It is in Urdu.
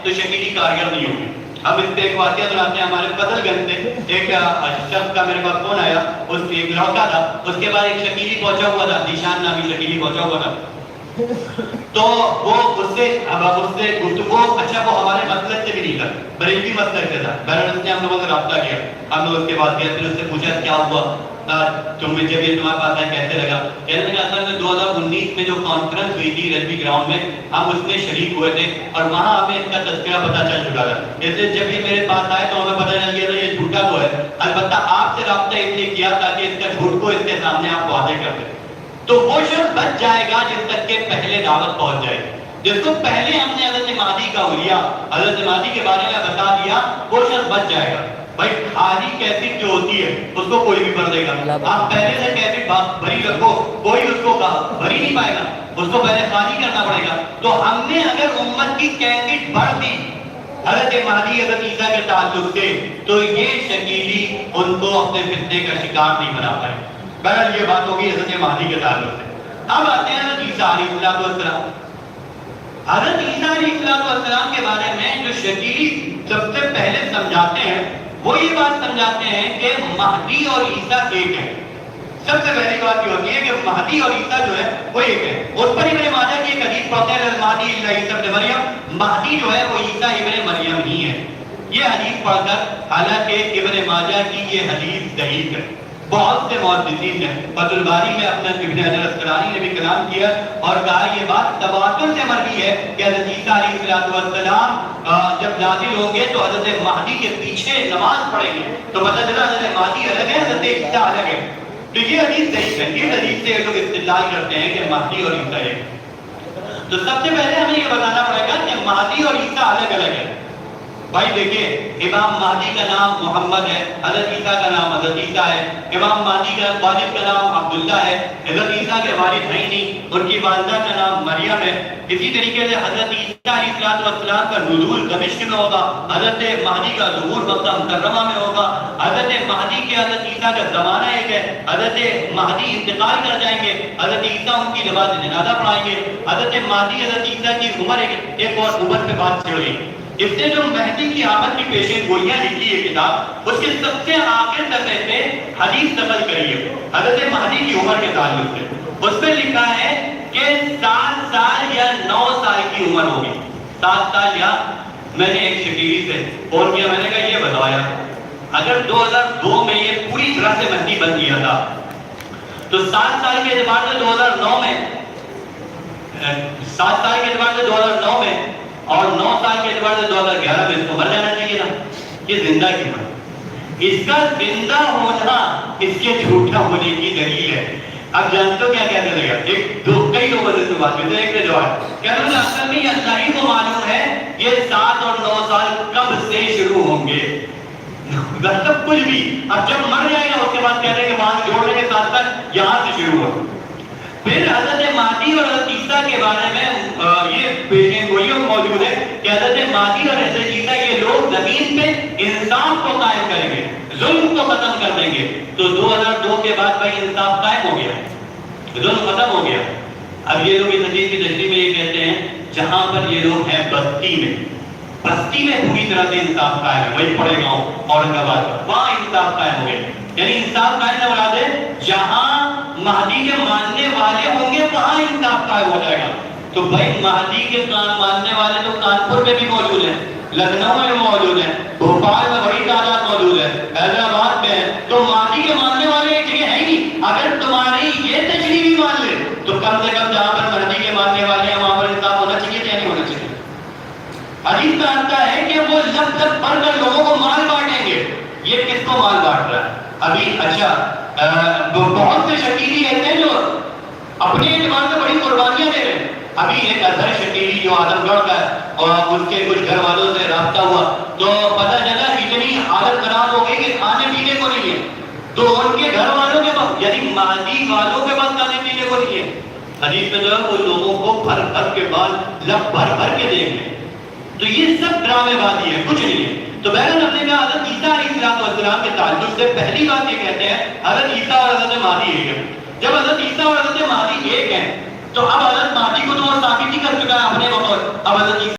تو شکیلی کارگر نہیں ہوگی. ہم اس پہ ایک واقعہ سناتے ہیں. ہمارے بدل گنج سے ایک شخص کا میرے پاس فون آیا, اس کی ایک لڑکا تھا, اس کے بعد ایک شکیلی پہنچا ہوا تھا, ذیشان نامی شکیلی پہنچا ہوا تھا. تو وہ اس سے گفتگو, اچھا وہ ہمارے مسلک سے بھی نہیں تھا, بریلوی مسلک سے تھا. بہرحال اس نے ہم لوگوں سے رابطہ کیا, ہم لوگ اس کے بعد گئے, پھر اس سے پوچھا کیا ہوا, تم جب یہ تمہارے پاس آیا کیسے لگا. کہنے لگا اصل میں 2019 میں جو کانفرنس ہوئی تھی ریلوی گراؤنڈ میں, ہم اس میں شریک ہوئے تھے اور وہاں ہمیں اس کا تذکرہ پتہ چل چکا تھا. اس لیے جب یہ میرے پاس آئے تو ہمیں پتہ چل گیا تھا یہ جھوٹا تو ہے, البتہ آپ سے رابطہ اس لیے کیا تاکہ اس کا جھوٹ کو اس کے سامنے آپ واضح کر دیں. تو وہ شخص بچ جائے گا جس تک کہ پہلے دعوت پہنچ جائے گی. جس کو پہلے ہم نے حضرت مہدی کا حلیہ, حضرت مہدی کے بارے میں بتا دیا, وہ شخص بچ جائے گا. بھائی خالی کیسٹ جو ہوتی ہے اس کو کوئی بھی پڑھ دے گا. آپ پہلے سے کیسٹ بھری رکھو, کوئی اس کو بھری نہیں پائے گا, اس کو پہلے خالی کرنا پڑے گا. تو ہم نے اگر امت کی کیسٹ بھر دی حضرت مہدی حضرت عیسیٰ کے تعلق سے, تو یہ شکیلی ان کو اپنے فتنے کا شکار نہیں بنا پائے. بہرحال یہ بات ہوگی حضرت مہدی کے تعلق سے. اب آتے ہیں حضرت عیسیٰ علیہ السلام. حضرت عیسیٰ علیہ السلام کے بارے میں جو شکیلی سب سے پہلے سمجھاتے ہیں وہ یہ بات سمجھاتے ہیں کہ مہدی اور عیسیٰ ایک ہیں. سب سے پہلی بات یہ ہوتی ہے کہ مہدی اور عیسیٰ جو ہے وہ ایک ہے. اس پر ابن ماجہ کی ایک حدیث پڑھتے ہیں, المہدی عیسیٰ ابن مریم, مہدی جو ہے وہ عیسیٰ ابن مریم ہی ہے. یہ حدیث پڑھ کر, حالانکہ ابن ماجہ کی یہ حدیث ضعیف ہے, بہت سے محدثین نے فتح الباری میں اپنا ابن حجر اسقلانی نے بھی کلام کیا اور کہا یہ بات تواتر سے مروی ہے کہ حضرت عیسیٰ علیہ السلام جب نازل ہوں گے تو حضرت مہدی کے پیچھے نماز پڑھیں گے, تو پتہ چلا حضرت مہدی الگ ہے, حضرت عیسیٰ الگ ہے. تو یہ حدیث ضعیف ہے. یہ حدیث سے لوگ استدلال کرتے ہیں کہ مہدی اور عیسیٰ ایک. تو سب سے پہلے ہمیں یہ بتانا پڑے گا کہ مہدی اور عیسیٰ الگ الگ ہے. بھائی دیکھیں, امام مہدی کا نام محمد ہے, حضرت عیسیٰ کا نام حضرت عیسیٰ ہے. امام مہدی کا والد کا نام عبداللہ ہے, حضرت عیسیٰ کے والد ہیں نہیں, ان کی والدہ کا نام مریم ہے. اسی طریقے سے حضرت عیسیٰ علیہ السلام کا نزول دمشق میں ہوگا, حضرت مہدی کا ظہور مکہ مکرمہ میں ہوگا. حضرت مہدی کے حضرت عیسیٰ کا زمانہ ایک ہے, حضرت مہدی انتقال کر جائیں گے, حضرت عیسیٰ ان کی نماز جنازہ پڑھائیں گے. حضرت مہدی حضرت عیسیٰ کی عمر ایک اور عمر پہ بات چھڑ گئی. اس نے جو مہدی کی آمد کی پیشین گوئیاں لکھی ہے کتاب, اس کے سب سے آخر صفحے پہ حدیث نقل کری ہے حضرت مہدی کی عمر کے تعلق سے. اس پہ لکھا ہے کہ 7 سال یا 9 سال کی عمر ہوگی. 7 سال یا, میں نے ایک شکیلی سے فون کیا, میں نے کہا یہ بتایا اگر 2002 میں یہ پوری طرح سے مہدی بن گیا تھا تو 7 سال کے اعتبار سے 2009 میں 7 سال کے اعتبار سے 2009 میں اور 9 سال کے اعتبار سے 2011 میں اس کو مر جانا چاہیے نا. یہ زندہ کیوں ہے؟ اس کا زندہ ہونا اس کے جھوٹا ہونے کی دلیل ہے. اب جانتے ہو کیا کہتے لگا, کئی لوگوں سے بات کرتے ہیں, ایک نے جواب کہتے ہیں اصل میں یہ اللہ ہی کو معلوم ہے یہ 7 اور 9 سال کب سے شروع ہوں گے. مطلب کچھ بھی, اب جب مر جائے گا اس کے بعد کہتے ہیں کہ وہاں جوڑنے کے ساتھ ساتھ یہاں سے شروع ہو. پھر حضرت مہدی اور حضرت عیسیٰ کے بارے میں یہ پیشین گوئیوں موجود ہے کہ حضرت مہدی اور حضرت عیسیٰ یہ لوگ زمین پہ انصاف کو قائم کریں گے, ظلم کو ختم کر دیں گے. تو 2002 کے بعد بھائی انصاف قائم ہو گیا, ظلم ختم ہو گیا. اب یہ لوگ اس حدیث کی تشریح میں یہ کہتے ہیں جہاں پر یہ لوگ ہیں بستی میں پوری طرح سے انصاف قائم ہے, وہی پڑے گاؤں اورنگ وہاں انصاف قائم ہو گئے. یعنی انصاف قائم نہ مراد ہے جہاں مہدی کے ماننے والے ہوں گے وہاں انصاف قائم ہو جائے گا. تو بھائی مہدی کے ماننے والے تو کانپور میں بھی موجود ہیں, لکھنؤ میں بھی موجود ہیں, بھوپال میں بڑی تعداد موجود ہے, حیدرآباد میں ہے. تو مہدی کے ماننے والے ایک جگہ ہے ہی نہیں. اگر تمہاری یہ تشریح بھی مان لے تو کم سے کم جہاں پر مہدی کے ماننے والے ہیں وہاں پر انصاف ہونا چاہیے یا نہیں ہونا چاہیے. حدیث میں آتا ہے کہ وہ لفظ پڑھ کر لوگوں کو مال بانٹیں گے. یہ کس کو مال بانٹ رہا ہے ابھی؟ اچھا بہت سے شکیلی ایسے ہیں جو اپنے اعتبار سے بڑی قربانیاں دے رہے ہیں. ابھی ایک اظہر شکیلی جو اعظم گڑھ کا ہے اور اس کے کچھ گھر والوں سے رابطہ ہوا تو پتہ چلا اتنی حالت خراب ہو گئی کہ کھانے پینے کو نہیں ہے. تو ان کے گھر والوں کے پاس یعنی مہدی والوں کے پاس کھانے پینے کو نہیں ہے. حدیث میں جو ہے وہ لوگوں کو بھر بھر کے بعد لب بھر بھر کے دیں گے. تو یہ سب ڈرامے بازی ہے, کچھ نہیں ہے. تو بہرحال ہم نے کہا حضرت عیسیٰ علیہ السلام کے تعلق سے پہلی بات یہ کہتے ہیں حضرت عیسیٰ اور حضرت مہدی ایک ہے. جب حضرت عیسیٰ اور حضرت مہدی ایک ہیں تو اب حضرت مہدی کو تو وہ ثابت ہی کر چکا ہے اپنے بطور, اب حضرت